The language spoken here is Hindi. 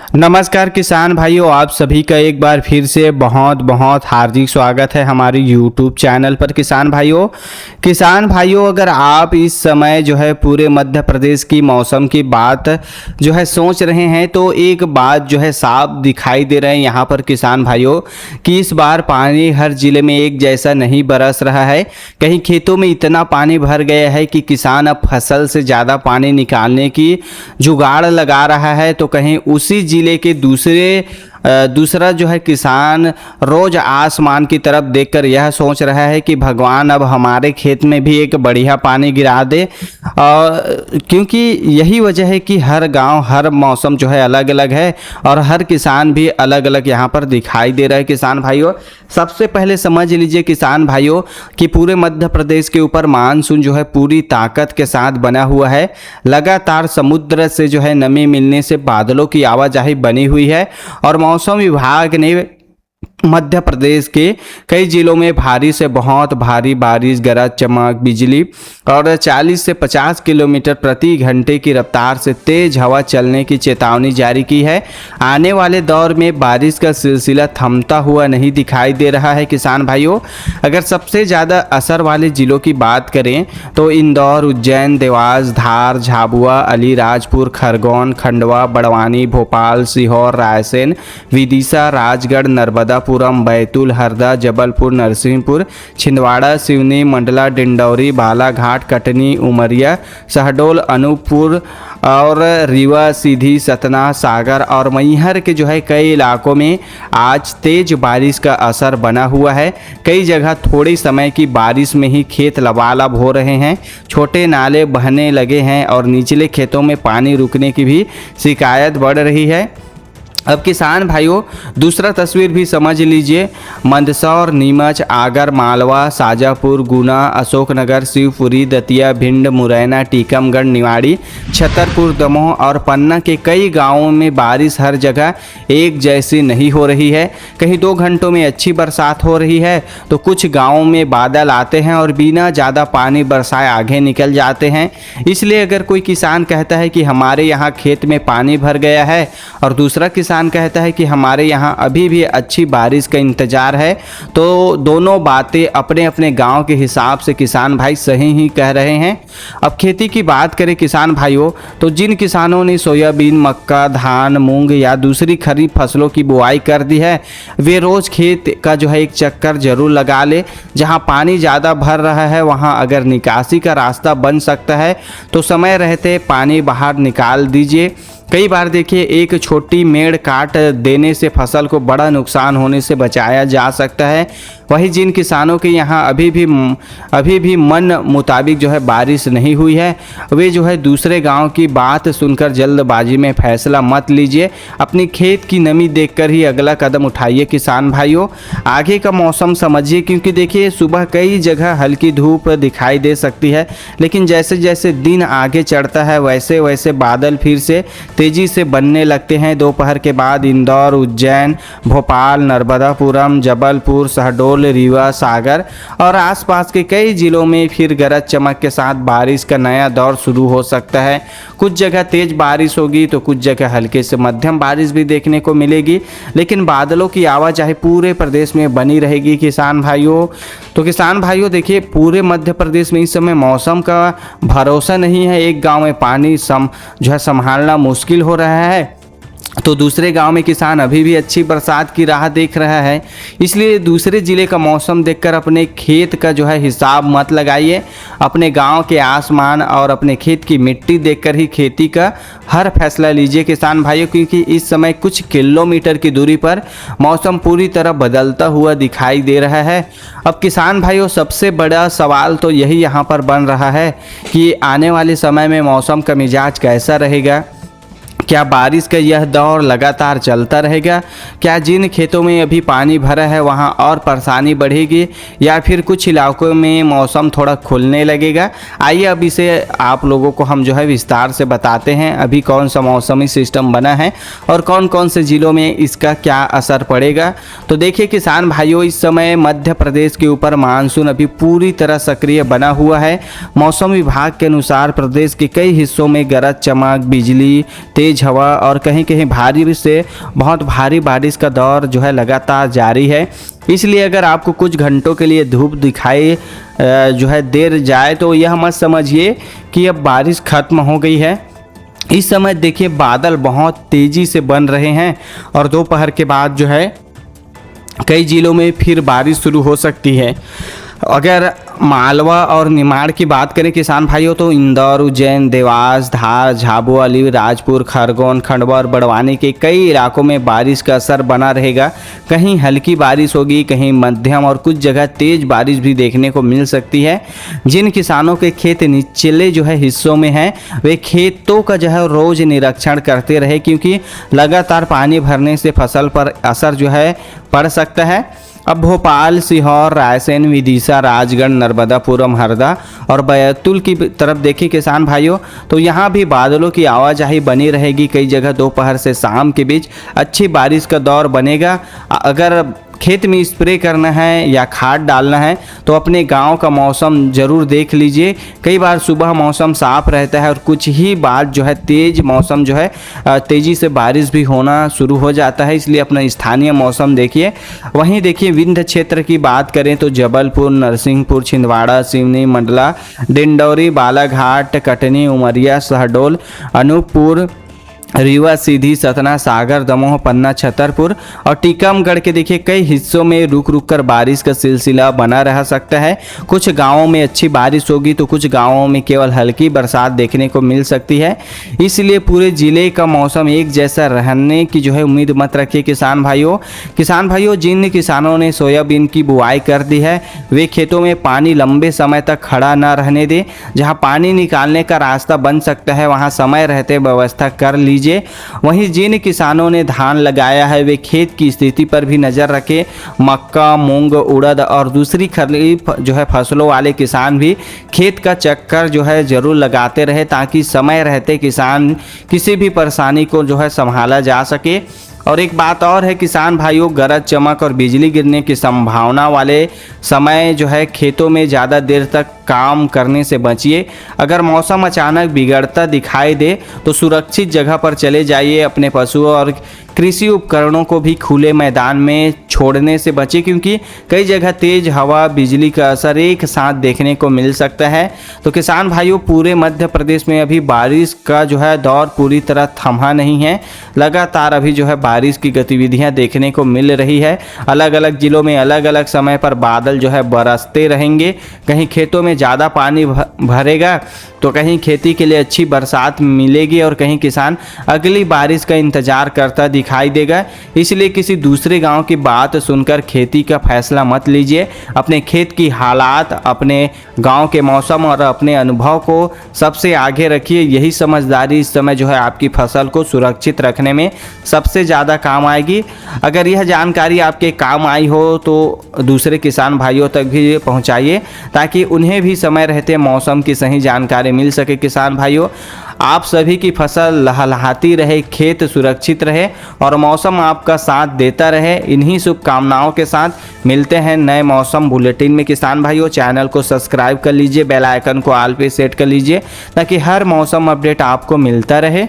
नमस्कार किसान भाइयों, आप सभी का एक बार फिर से बहुत बहुत हार्दिक स्वागत है हमारे YouTube चैनल पर। किसान भाइयों अगर आप इस समय जो है पूरे मध्य प्रदेश की मौसम की बात जो है सोच रहे हैं तो एक बात जो है साफ दिखाई दे रहे हैं यहाँ पर किसान भाइयों कि इस बार पानी हर जिले में एक जैसा नहीं बरस रहा है। कहीं खेतों में इतना पानी भर गया है कि किसान अब फसल से ज़्यादा पानी निकालने की जुगाड़ लगा रहा है, तो कहीं उसी जिले के दूसरा जो है किसान रोज आसमान की तरफ देखकर यह सोच रहा है कि भगवान अब हमारे खेत में भी एक बढ़िया पानी गिरा दे। क्योंकि यही वजह है कि हर गांव हर मौसम जो है अलग अलग है और हर किसान भी अलग अलग यहाँ पर दिखाई दे रहा है। किसान भाइयों सबसे पहले समझ लीजिए किसान भाइयों कि पूरे मध्य प्रदेश के ऊपर मानसून जो है पूरी ताकत के साथ बना हुआ है। लगातार समुद्र से जो है नमी मिलने से बादलों की आवाजाही बनी हुई है और मौसम विभाग ने मध्य प्रदेश के कई जिलों में भारी से बहुत भारी बारिश, गरज चमक, बिजली और 40 से 50 किलोमीटर प्रति घंटे की रफ्तार से तेज हवा चलने की चेतावनी जारी की है। आने वाले दौर में बारिश का सिलसिला थमता हुआ नहीं दिखाई दे रहा है। किसान भाइयों अगर सबसे ज़्यादा असर वाले जिलों की बात करें तो इंदौर, उज्जैन, देवास, धार, झाबुआ, अलीराजपुर, खरगोन, खंडवा, बड़वानी, भोपाल, सीहोर, रायसेन, विदिशा, राजगढ़, नर्मदापुरम, बैतूल, हरदा, जबलपुर, नरसिंहपुर, छिंदवाड़ा, सिवनी, मंडला, डिंडौरी, बालाघाट, कटनी, उमरिया, शहडोल, अनूपपुर और रीवा, सीधी, सतना, सागर और मैहर के जो है कई इलाकों में आज तेज बारिश का असर बना हुआ है। कई जगह थोड़े समय की बारिश में ही खेत लबालब हो रहे हैं, छोटे नाले बहने लगे हैं और निचले खेतों में पानी रुकने की भी शिकायत बढ़ रही है। अब किसान भाइयों दूसरा तस्वीर भी समझ लीजिए। मंदसौर, नीमच, आगर मालवा, शाजापुर, गुना, अशोकनगर, शिवपुरी, दतिया, भिंड, मुरैना, टीकमगढ़, निवाड़ी, छतरपुर, दमोह और पन्ना के कई गांवों में बारिश हर जगह एक जैसी नहीं हो रही है। कहीं 2 घंटों में अच्छी बरसात हो रही है तो कुछ गाँवों में बादल आते हैं और बिना ज़्यादा पानी बरसाए आगे निकल जाते हैं। इसलिए अगर कोई किसान कहता है कि हमारे यहाँ खेत में पानी भर गया है और दूसरा किसान कहता है कि हमारे यहाँ अभी भी अच्छी बारिश का इंतजार है, तो दोनों बातें अपने अपने गांव के हिसाब से किसान भाई सही ही कह रहे हैं। अब खेती की बात करें किसान भाइयों तो जिन किसानों ने सोयाबीन, मक्का, धान, मूंग या दूसरी खरीफ फसलों की बुआई कर दी है वे रोज खेत का जो है एक चक्कर जरूर लगा ले। जहाँ पानी ज़्यादा भर रहा है वहाँ अगर निकासी का रास्ता बन सकता है तो समय रहते पानी बाहर निकाल दीजिए। कई बार देखिए एक छोटी मेड़ काट देने से फसल को बड़ा नुकसान होने से बचाया जा सकता है। वहीं जिन किसानों के यहाँ अभी भी मन मुताबिक जो है बारिश नहीं हुई है वे जो है दूसरे गांव की बात सुनकर जल्दबाजी में फैसला मत लीजिए। अपनी खेत की नमी देखकर ही अगला कदम उठाइए किसान भाइयों। आगे का मौसम समझिए क्योंकि देखिए सुबह कई जगह हल्की धूप दिखाई दे सकती है, लेकिन जैसे जैसे दिन आगे चढ़ता है वैसे वैसे बादल फिर से तेजी से बनने लगते हैं। दोपहर के बाद इंदौर, उज्जैन, भोपाल, नर्मदापुरम, जबलपुर, शहडोल, रीवा, सागर और आसपास के कई जिलों में फिर गरज चमक के साथ बारिश का नया दौर शुरू हो सकता है। कुछ जगह तेज बारिश होगी तो कुछ जगह हल्के से मध्यम बारिश भी देखने को मिलेगी, लेकिन बादलों की आवाजाही पूरे प्रदेश में बनी रहेगी किसान भाइयों। तो किसान भाइयों देखिए पूरे मध्य प्रदेश में इस समय मौसम का भरोसा नहीं है। एक गाँव में पानी जो है संभालना मुश्किल हो रहा है तो दूसरे गांव में किसान अभी भी अच्छी बरसात की राह देख रहा है। इसलिए दूसरे ज़िले का मौसम देखकर अपने खेत का जो है हिसाब मत लगाइए। अपने गांव के आसमान और अपने खेत की मिट्टी देखकर ही खेती का हर फैसला लीजिए किसान भाइयों, क्योंकि इस समय कुछ किलोमीटर की दूरी पर मौसम पूरी तरह बदलता हुआ दिखाई दे रहा है। अब किसान भाइयों सबसे बड़ा सवाल तो यही यहाँ पर बन रहा है कि आने वाले समय में मौसम का मिजाज कैसा रहेगा। क्या बारिश का यह दौर लगातार चलता रहेगा? क्या जिन खेतों में अभी पानी भरा है वहां और परेशानी बढ़ेगी या फिर कुछ इलाकों में मौसम थोड़ा खुलने लगेगा? आइए अब इसे आप लोगों को हम जो है विस्तार से बताते हैं अभी कौन सा मौसमी सिस्टम बना है और कौन कौन से ज़िलों में इसका क्या असर पड़ेगा। तो देखिए किसान भाइयों इस समय मध्य प्रदेश के ऊपर मानसून अभी पूरी तरह सक्रिय बना हुआ है। मौसम विभाग के अनुसार प्रदेश के कई हिस्सों में गरज चमक, बिजली, तेज तेज़ हवा और कहीं कहीं भारी से बहुत भारी बारिश का दौर जो है लगातार जारी है। इसलिए अगर आपको कुछ घंटों के लिए धूप दिखाई जो है देर जाए तो यह मत समझिए कि अब बारिश ख़त्म हो गई है। इस समय देखिए बादल बहुत तेज़ी से बन रहे हैं और दोपहर के बाद जो है कई जिलों में फिर बारिश शुरू हो सकती है। अगर मालवा और निमाड़ की बात करें किसान भाइयों तो इंदौर, उज्जैन, देवास, धार, झाबुआ, अलीराजपुर, खरगोन, खंडवा और बड़वानी के कई इलाकों में बारिश का असर बना रहेगा। कहीं हल्की बारिश होगी, कहीं मध्यम और कुछ जगह तेज बारिश भी देखने को मिल सकती है। जिन किसानों के खेत निचले जो है हिस्सों में हैं वे खेतों का जो है रोज निरीक्षण करते रहे, क्योंकि लगातार पानी भरने से फसल पर असर जो है पड़ सकता है। अब भोपाल, सीहोर, रायसेन, विदिशा, राजगढ़, नर्मदापुरम, हरदा और बैतूल की तरफ देखिए किसान भाइयों तो यहाँ भी बादलों की आवाजाही बनी रहेगी। कई जगह दोपहर से शाम के बीच अच्छी बारिश का दौर बनेगा। अगर खेत में स्प्रे करना है या खाद डालना है तो अपने गांव का मौसम ज़रूर देख लीजिए। कई बार सुबह मौसम साफ रहता है और कुछ ही बाद जो है तेज़ मौसम जो है तेज़ी से बारिश भी होना शुरू हो जाता है, इसलिए अपना स्थानीय मौसम देखिए। वहीं देखिए विंध्य क्षेत्र की बात करें तो जबलपुर, नरसिंहपुर, छिंदवाड़ा, सिवनी, मंडला, डिंडौरी, बालाघाट, कटनी, उमरिया, शहडोल, अनूपपुर, रीवा, सीधी, सतना, सागर, दमोह, पन्ना, छतरपुर और टीकमगढ़ के देखिए कई हिस्सों में रुक रुक कर बारिश का सिलसिला बना रह सकता है। कुछ गांवों में अच्छी बारिश होगी तो कुछ गांवों में केवल हल्की बरसात देखने को मिल सकती है। इसलिए पूरे ज़िले का मौसम एक जैसा रहने की जो है उम्मीद मत रखिए किसान भाइयों। जिन किसानों ने सोयाबीन की बुआई कर दी है वे खेतों में पानी लंबे समय तक खड़ा न रहने दें। जहाँ पानी निकालने का रास्ता बन सकता है वहाँ समय रहते व्यवस्था कर लीजिए। वहीं जिन किसानों ने धान लगाया है वे खेत की स्थिति पर भी नज़र रखें। मक्का, मूंग, उड़द और दूसरी खरीफ जो है फसलों वाले किसान भी खेत का चक्कर जो है ज़रूर लगाते रहे, ताकि समय रहते किसान किसी भी परेशानी को जो है संभाला जा सके। और एक बात और है किसान भाइयों, गरज चमक और बिजली गिरने की संभावना वाले समय जो है खेतों में ज़्यादा देर तक काम करने से बचिए। अगर मौसम अचानक बिगड़ता दिखाई दे तो सुरक्षित जगह पर चले जाइए। अपने पशुओं और कृषि उपकरणों को भी खुले मैदान में छोड़ने से बचें, क्योंकि कई जगह तेज हवा, बिजली का असर एक साथ देखने को मिल सकता है। तो किसान भाइयों पूरे मध्य प्रदेश में अभी बारिश का जो है दौर पूरी तरह थमा नहीं है। लगातार अभी जो है बारिश की गतिविधियां देखने को मिल रही है। अलग अलग जिलों में अलग अलग समय पर बादल जो है बरसते रहेंगे। कहीं खेतों में ज़्यादा पानी भरेगा तो कहीं खेती के लिए अच्छी बरसात मिलेगी और कहीं किसान अगली बारिश का इंतजार करता दिखाई देगा। इसलिए किसी दूसरे गांव की बात सुनकर खेती का फैसला मत लीजिए। अपने खेत की हालात, अपने गांव के मौसम और अपने अनुभव को सबसे आगे रखिए। यही समझदारी इस समय जो है आपकी फसल को सुरक्षित रखने में सबसे ज़्यादा काम आएगी। अगर यह जानकारी आपके काम आई हो तो दूसरे किसान भाइयों तक भी पहुंचाइए, ताकि उन्हें भी समय रहते मौसम की सही जानकारी मिल सके। किसान भाइयों आप सभी की फसल लहलहाती रहे, खेत सुरक्षित रहे और मौसम आपका साथ देता रहे। इन्हीं शुभकामनाओं के साथ मिलते हैं नए मौसम बुलेटिन में। किसान भाइयों चैनल को सब्सक्राइब कर लीजिए, बेल आइकन को ऑल पे सेट कर लीजिए, ताकि हर मौसम अपडेट आपको मिलता रहे।